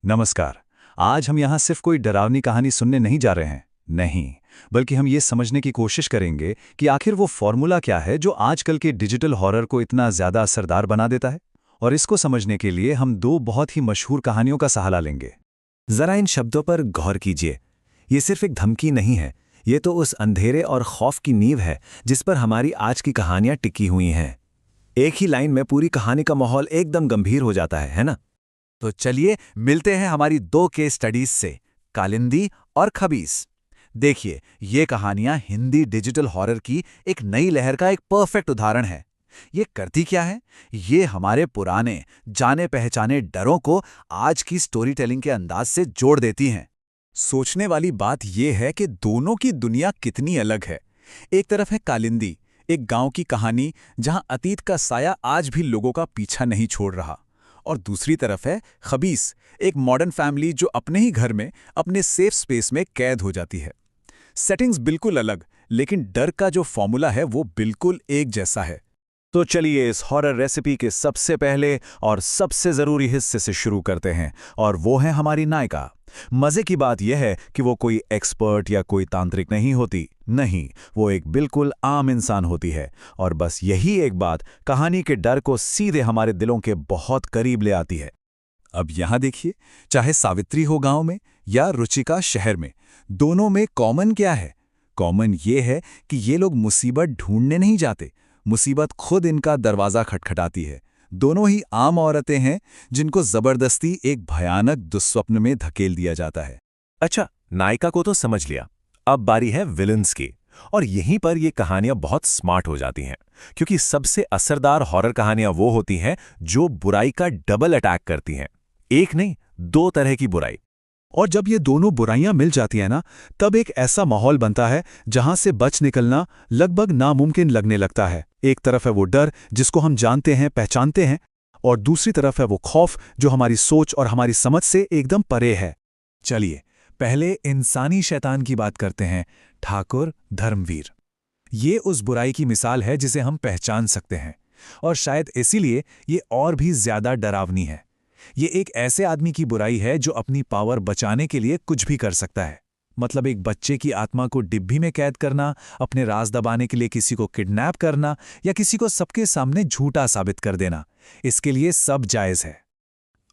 नमस्कार। आज हम यहाँ सिर्फ कोई डरावनी कहानी सुनने नहीं जा रहे हैं। नहीं, बल्कि हम ये समझने की कोशिश करेंगे कि आखिर वो फॉर्मूला क्या है जो आजकल के डिजिटल हॉरर को इतना ज़्यादा असरदार बना देता है। और इसको समझने के लिए हम दो बहुत ही मशहूर कहानियों का सहारा लेंगे। जरा इन शब्दों पर गौर कीजिए। ये सिर्फ एक धमकी नहीं है, ये तो उस अंधेरे और खौफ की नींव है जिस पर हमारी आज की कहानियां टिकी हुई हैं। एक ही लाइन में पूरी कहानी का माहौल एकदम गंभीर हो जाता है ना? तो चलिए मिलते हैं हमारी दो केस स्टडीज से, कालिंदी और खबीस। देखिए, ये कहानियां हिंदी डिजिटल हॉरर की एक नई लहर का एक परफेक्ट उदाहरण है। ये करती क्या है? ये हमारे पुराने जाने पहचाने डरों को आज की स्टोरी टेलिंग के अंदाज से जोड़ देती हैं। सोचने वाली बात यह है कि दोनों की दुनिया कितनी अलग है। एक तरफ है कालिंदी, एक गांव की कहानी जहां अतीत का साया आज भी लोगों का पीछा नहीं छोड़ रहा। और दूसरी तरफ है खबीस, एक मॉडर्न फैमिली जो अपने ही घर में अपने सेफ स्पेस में कैद हो जाती है। सेटिंग्स बिल्कुल अलग, लेकिन डर का जो फॉर्मूला है वो बिल्कुल एक जैसा है। तो चलिए इस हॉरर रेसिपी के सबसे पहले और सबसे ज़रूरी हिस्से से शुरू करते हैं, और वो है हमारी नायिका। मज़े की बात यह है कि वो कोई एक्सपर्ट या कोई तांत्रिक नहीं होती। नहीं, वो एक बिल्कुल आम इंसान होती है, और बस यही एक बात कहानी के डर को सीधे हमारे दिलों के बहुत करीब ले आती है। अब यहाँ देखिए, चाहे सावित्री हो गांव में या रुचिका शहर में, दोनों में कॉमन क्या है? कॉमन ये है कि ये लोग मुसीबत ढूंढने नहीं जाते, मुसीबत खुद इनका दरवाज़ा खटखटाती है। दोनों ही आम औरतें हैं जिनको जबरदस्ती एक भयानक दुस्वप्न में धकेल दिया जाता है। अच्छा, नायिका को तो समझ लिया, अब बारी है विलन्स की। और यहीं पर ये कहानियां बहुत स्मार्ट हो जाती हैं, क्योंकि सबसे असरदार हॉरर कहानियां वो होती हैं जो बुराई का डबल अटैक करती हैं। एक नहीं, दो तरह की बुराई। और जब ये दोनों बुराइयां मिल जाती हैं ना, तब एक ऐसा माहौल बनता है जहां से बच निकलना लगभग नामुमकिन लगने लगता है। एक तरफ है वो डर जिसको हम जानते हैं, पहचानते हैं, और दूसरी तरफ है वो खौफ जो हमारी सोच और हमारी समझ से एकदम परे है। चलिए पहले इंसानी शैतान की बात करते हैं, ठाकुर धर्मवीर। ये उस बुराई की मिसाल है जिसे हम पहचान सकते हैं, और शायद इसीलिए ये और भी ज्यादा डरावनी है। ये एक ऐसे आदमी की बुराई है जो अपनी पावर बचाने के लिए कुछ भी कर सकता है। मतलब एक बच्चे की आत्मा को डिब्बी में कैद करना, अपने राज दबाने के लिए किसी को किडनैप करना, या किसी को सबके सामने झूठा साबित कर देना, इसके लिए सब जायज है।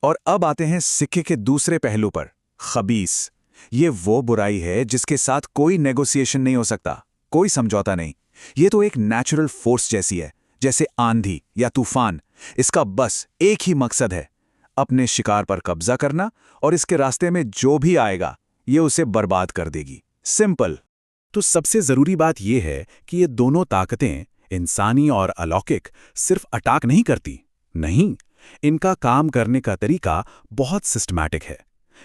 और अब आते हैं सिक्के के दूसरे पहलू पर, खबीस। ये वो बुराई है जिसके साथ कोई नेगोशिएशन नहीं हो सकता, कोई समझौता नहीं। ये तो एक नेचुरल फोर्स जैसी है, जैसे आंधी या तूफान। इसका बस एक ही मकसद है, अपने शिकार पर कब्जा करना, और इसके रास्ते में जो भी आएगा ये उसे बर्बाद कर देगी। सिंपल। तो सबसे ज़रूरी बात यह है कि ये दोनों ताकतें, इंसानी और अलौकिक, सिर्फ अटैक नहीं करती। नहीं, इनका काम करने का तरीका बहुत सिस्टमैटिक है।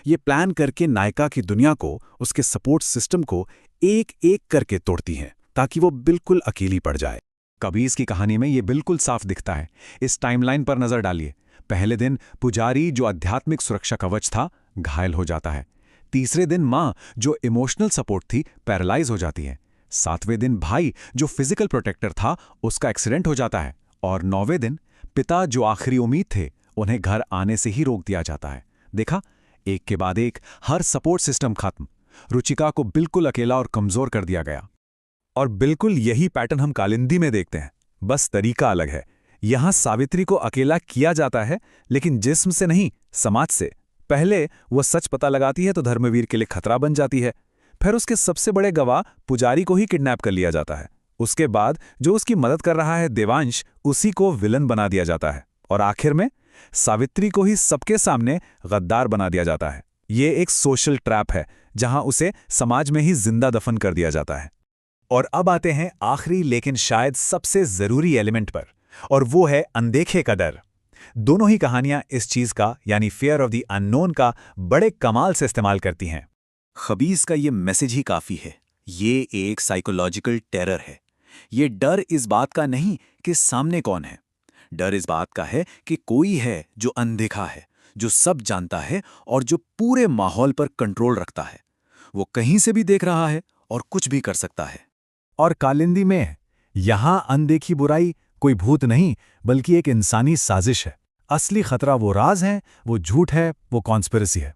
ये प्लान करके नायिका की दुनिया को, उसके सपोर्ट सिस्टम को एक एक करके तोड़ती हैं ताकि वो बिल्कुल अकेली पड़ जाए। कबीर की कहानी में ये बिल्कुल साफ दिखता है। इस टाइमलाइन पर नजर डालिए। पहले दिन पुजारी, जो आध्यात्मिक सुरक्षा कवच था, घायल हो जाता है। तीसरे दिन माँ, जो इमोशनल सपोर्ट थी, पैरालाइज हो जाती है। सातवें दिन भाई, जो फिजिकल प्रोटेक्टर था, उसका एक्सीडेंट हो जाता है। और नौवें दिन पिता, जो आखिरी उम्मीद थे, उन्हें घर आने से ही रोक दिया जाता है। देखा, एक के बाद एक हर सपोर्ट सिस्टम खत्म। रुचिका को बिल्कुल अकेला और कमजोर कर दिया गया। और बिल्कुल यही पैटर्न हम कालिंदी में देखते हैं, बस तरीका अलग है। यहां सावित्री को अकेला किया जाता है, लेकिन जिस्म से नहीं, समाज से। पहले वो सच पता लगाती है तो धर्मवीर के लिए खतरा बन जाती है। फिर उसके सबसे बड़े गवाह पुजारी को ही किडनैप कर लिया जाता है। उसके बाद जो उसकी मदद कर रहा है, देवांश, उसी को विलन बना दिया जाता है। और आखिर में सावित्री को ही सबके सामने गद्दार बना दिया जाता है। ये एक सोशल ट्रैप है जहां उसे समाज में ही जिंदा दफन कर दिया जाता है। और अब आते हैं आखिरी लेकिन शायद सबसे जरूरी एलिमेंट पर, और वो है अनदेखे का डर। दोनों ही कहानियां इस चीज का, यानी फियर ऑफ द अननोन का, बड़े कमाल से इस्तेमाल करती हैं। खबीस का ये मैसेज ही काफी है। ये एक साइकोलॉजिकल टेरर है। ये डर इस बात का नहीं कि सामने कौन है, डर इस बात का है कि कोई है जो अनदेखा है, जो सब जानता है और जो पूरे माहौल पर कंट्रोल रखता है। वो कहीं से भी देख रहा है और कुछ भी कर सकता है। और कालिंदी में यहां अनदेखी बुराई कोई भूत नहीं, बल्कि एक इंसानी साजिश है। असली खतरा वो राज है, वो झूठ है, वो कॉन्स्पिरेसी है,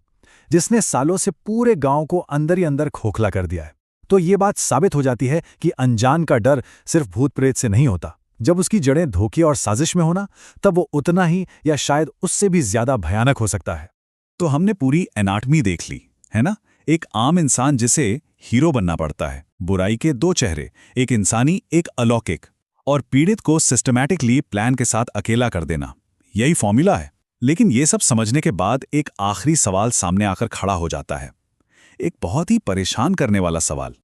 जिसने सालों से पूरे गांव को अंदर ही अंदर खोखला कर दिया है। तो ये बात साबित हो जाती है कि अनजान का डर सिर्फ भूत प्रेत से नहीं होता। जब उसकी जड़ें धोखे और साजिश में होना, तब वो उतना ही या शायद उससे भी ज्यादा भयानक हो सकता है। तो हमने पूरी एनाटमी देख ली, है ना? एक आम इंसान जिसे हीरो बनना पड़ता है, बुराई के दो चेहरे, एक इंसानी, एक अलौकिक, और पीड़ित को सिस्टमैटिकली प्लान के साथ अकेला कर देना, यही फॉर्मूला है। लेकिन ये सब समझने के बाद एक आखिरी सवाल सामने आकर खड़ा हो जाता है, एक बहुत ही परेशान करने वाला सवाल।